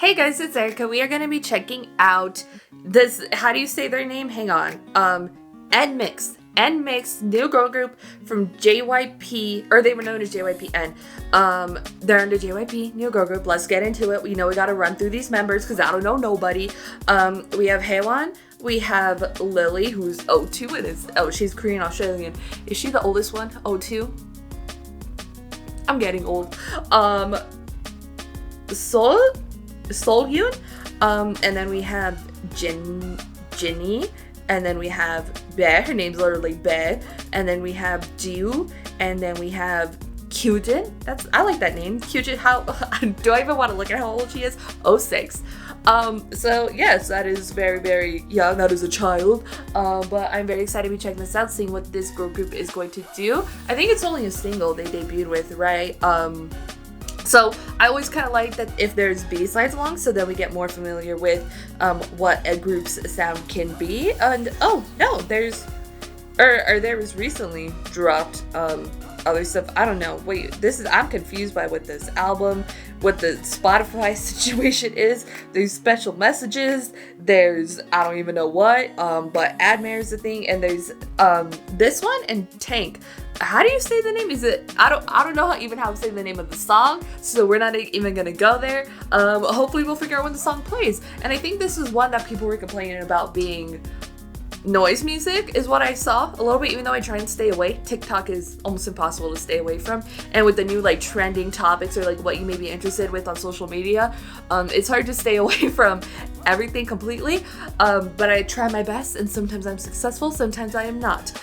Hey guys, it's Erika. We are going to be checking out this, how do you say their name? Hang on. NMIXX. NMIXX, new girl group from JYP, or they were known as JYPN. They're under JYP, new girl group. Let's get into it. We know we got to run through these members because I don't know nobody. We have Haewon. We have Lily, who's 02. She's Korean Australian. Is she the oldest one? 02? I'm getting old. Seolhyun, and then we have Jinny, and then we have Bae, her name's literally Bae, and then we have Jiwoo, and then we have Kyujin. I like that name, Kyujin. How do I even want to look at how old she is? 06. So yes, that is very, very young. That is a child. But I'm very excited to be checking this out, seeing what this girl group is going to do. I think it's only a single they debuted with, right? So I always kind of like that if there's B-sides along, so then we get more familiar with what a group's sound can be. And oh no, there was recently dropped other stuff. I don't know. Wait, I'm confused by what this album, what the Spotify situation is. There's special messages. There's I don't even know what. But Admire is the thing, and there's this one and Tank. How do you say the name? Is it I don't know how to say the name of the song, so we're not even gonna go there. Hopefully we'll figure out when the song plays. And I think this is one that people were complaining about being noise music, is what I saw a little bit, even though I try and stay away. TikTok is almost impossible to stay away from, and with the new like trending topics or like what you may be interested with on social media, it's hard to stay away from everything completely. But I try my best, and sometimes I'm successful, sometimes I am not.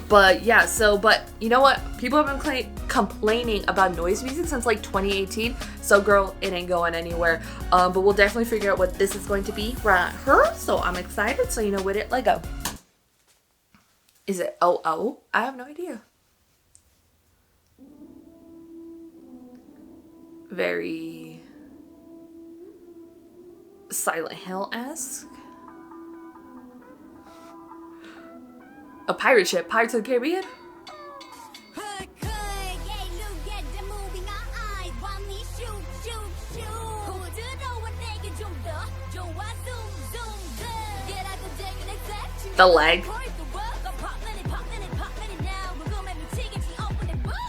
But yeah, but you know what? People have been complaining about noise music since like 2018. So girl, it ain't going anywhere. But we'll definitely figure out what this is going to be right here. So I'm excited. So you know with it, let go. Is it oh? I have no idea. Very Silent Hill-esque. A pirate ship, Pirates of the Caribbean? The leg.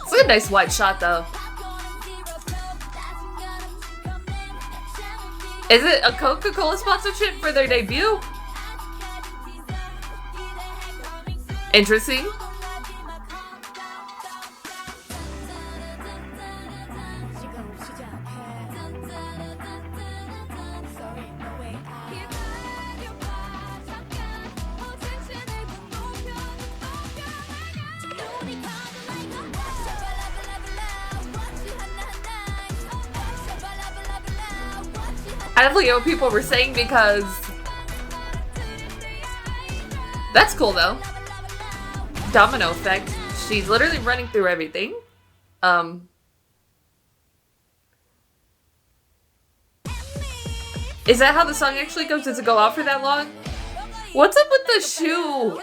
It's a nice wide shot though. Is it a Coca-Cola sponsorship for their debut? Interesting. I definitely know what people were saying because that's cool though. Domino effect. She's literally running through everything. Is that how the song actually goes? Does it go out for that long? What's up with the shoe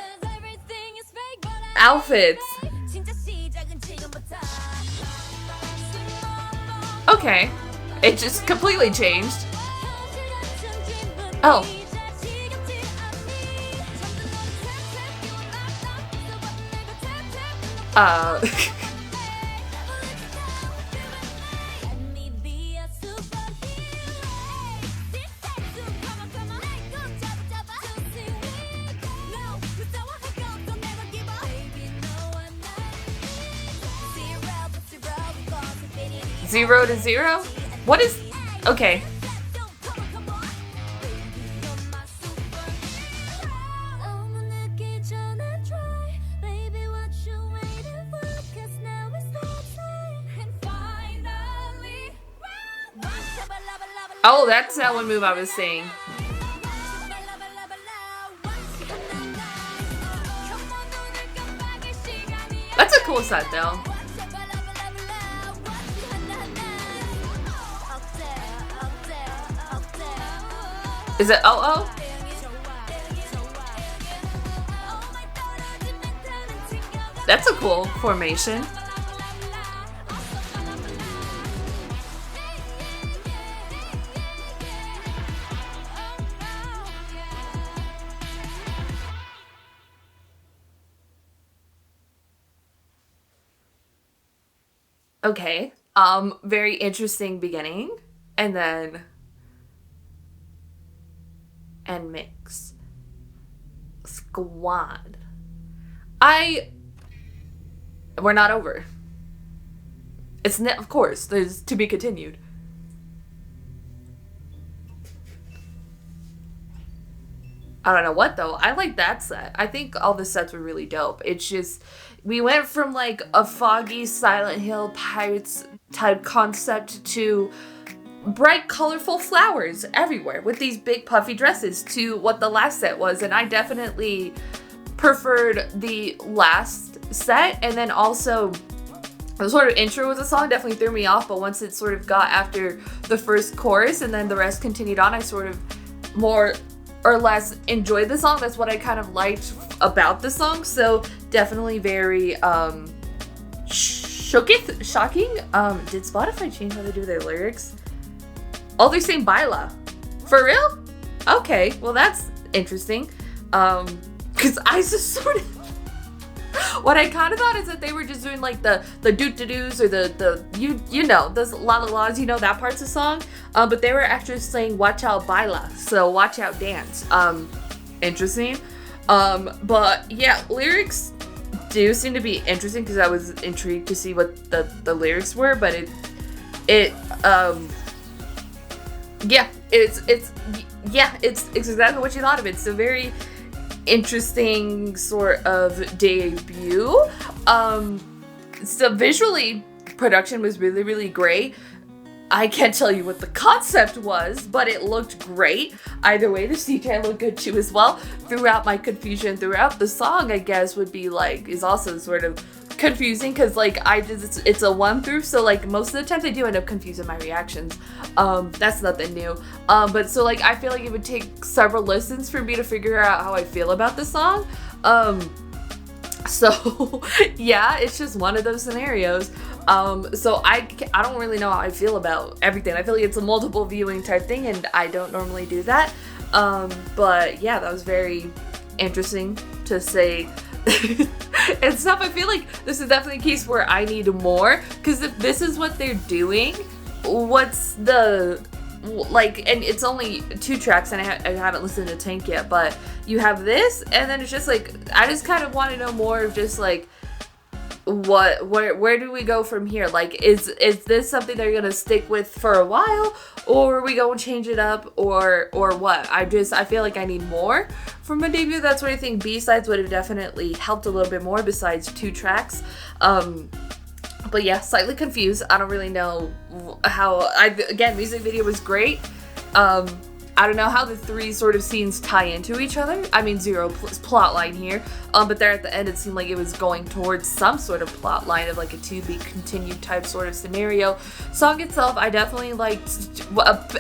outfits? Okay. It just completely changed. Oh. 0 to 0? What is... Okay. Oh, that's that one move I was saying. That's a cool set though. Is it oh? That's a cool formation. Okay. Very interesting beginning. And then NMIXX Squad. We're not over. Of course, there's to be continued. I don't know what though. I like that set. I think all the sets were really dope. It's just we went from like a foggy Silent Hill Pirates type concept to bright colorful flowers everywhere with these big puffy dresses to what the last set was, and I definitely preferred the last set. And then also the sort of intro with the song definitely threw me off, but once it sort of got after the first chorus and then the rest continued on, I sort of more or less enjoyed the song. That's what I kind of liked about the song. So definitely very shocking. Did Spotify change how they do their lyrics? Oh, they're saying baila. For real? Okay, well that's interesting. Cause I just sort of what I kind of thought is that they were just doing like the doot-to-doos or the you know, those la-la-las, you know, that part's a song. But they were actually saying watch out baila, so watch out dance. Interesting. But yeah, lyrics do seem to be interesting because I was intrigued to see what the lyrics were, but it's exactly what you thought of it. It's a very interesting sort of debut. So visually, production was really, really great. I can't tell you what the concept was, but it looked great. Either way, the CJ looked good too as well. Throughout my confusion, throughout the song, I guess would be like, is also sort of confusing because like it's a one through, so like most of the times I do end up confusing my reactions. That's nothing new. But so like I feel like it would take several listens for me to figure out how I feel about the song. So yeah, it's just one of those scenarios. So I don't really know how I feel about everything. I feel like it's a multiple viewing type thing, and I don't normally do that. But yeah, that was very interesting to say. And stuff. I feel like this is definitely a case where I need more, because if this is what they're doing, what's the like? And it's only 2 tracks, and I haven't listened to Tank yet, but you have this, and then it's just like I just kind of want to know more of just like where do we go from here? Like, is this something they're gonna stick with for a while, or are we gonna change it up, or what? I feel like I need more from a debut. That's what I think. B-sides would have definitely helped a little bit more besides 2 tracks. But yeah, slightly confused. I don't really know how. Again, music video was great. I don't know how the 3 sort of scenes tie into each other. I mean, zero plot line here. But there at the end, it seemed like it was going towards some sort of plot line of like a to-be continued type sort of scenario. Song itself, I definitely liked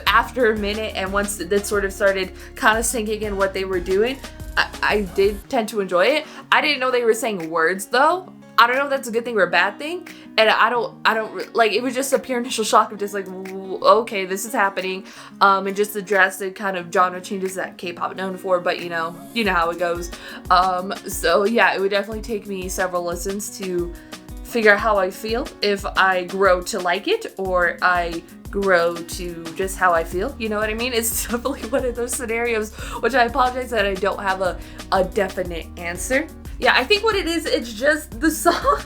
after a minute, and once it sort of started kind of sinking in what they were doing, I did tend to enjoy it. I didn't know they were saying words though. I don't know if that's a good thing or a bad thing, and I don't like, it was just a pure initial shock of just like, okay, this is happening, and just the drastic kind of genre changes that K-pop known for, but you know how it goes. So yeah, it would definitely take me several listens to figure out how I feel, if I grow to like it or I grow to just how I feel, you know what I mean? It's definitely one of those scenarios, which I apologize that I don't have a definite answer. Yeah, I think what it is, it's just the song.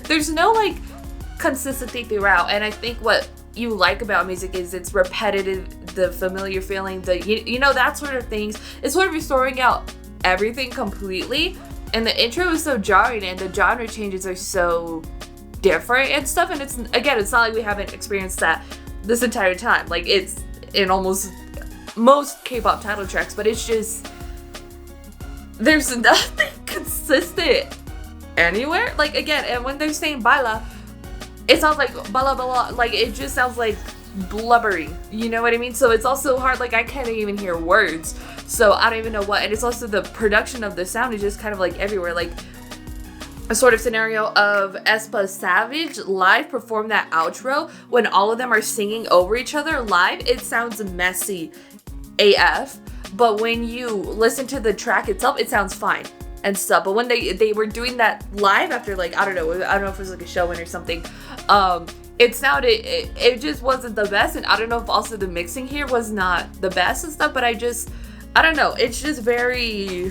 There's no like consistency throughout, and I think what you like about music is it's repetitive, the familiar feeling, the you know, that sort of things. It's sort of restoring out everything completely, and the intro is so jarring, and the genre changes are so different and stuff. And it's not like we haven't experienced that this entire time. Like, it's in almost most K-pop title tracks, but it's just there's nothing consistent anywhere. Like, again, and when they're saying baila, it sounds like bala bala, like it just sounds like blubbery, you know what I mean? So it's also hard, like I can't even hear words, so I don't even know what. And it's also the production of the sound is just kind of like everywhere, like a sort of scenario of aespa Savage live perform that outro when all of them are singing over each other live. It sounds messy AF, but when you listen to the track itself, it sounds fine. and stuff. But when they were doing that live after, like, I don't know if it was like a show-in or something, it sounded, it just wasn't the best. And I don't know if also the mixing here was not the best and stuff, but I don't know, it's just very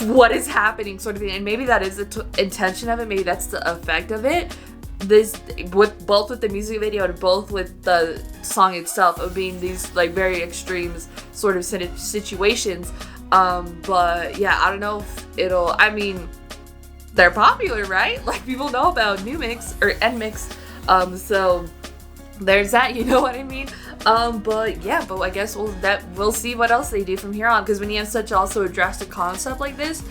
what is happening sort of thing. And maybe that is the intention of it, maybe that's the effect of it. This, with both with the music video and both with the song itself, of being these like very extremes sort of situations. But yeah, I don't know if it'll, I mean, they're popular, right? Like, people know about NMIXX or NMIXX, so there's that, you know what I mean? But yeah, but I guess we'll see what else they do from here on, because when you have such also a drastic concept like this,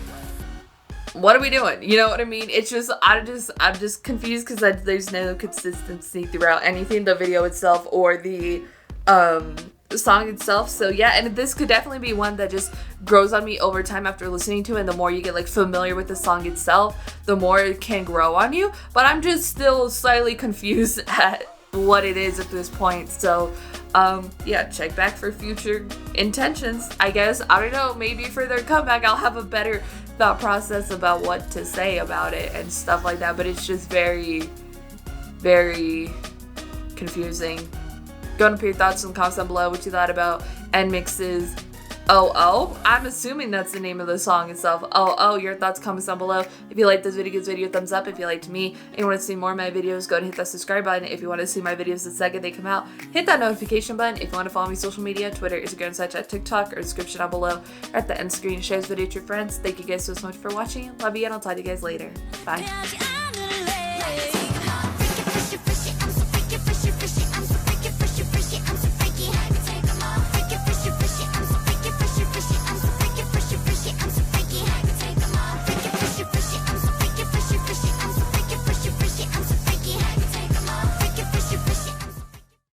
what are we doing? You know what I mean? It's just, I'm just confused, because there's no consistency throughout anything, the video itself or the song itself. So yeah, and this could definitely be one that just grows on me over time after listening to it, and the more you get like familiar with the song itself, the more it can grow on you. But I'm just still slightly confused at what it is at this point. So yeah, check back for future intentions, I guess. I don't know, maybe for their comeback I'll have a better thought process about what to say about it and stuff like that. But it's just very, very confusing. Go and put your thoughts in the comments down below, what you thought about NMIXX's Oh. I'm assuming that's the name of the song itself. Oh, your thoughts, comments down below. If you like this video, give this video a thumbs up. If you liked me and you want to see more of my videos, go and hit that subscribe button. If you want to see my videos the second they come out, hit that notification button. If you want to follow me on social media, Twitter, Instagram, Snapchat, TikTok, or description down below, or at the end screen, share this video to your friends. Thank you guys so much for watching. Love you, and I'll talk to you guys later. Bye.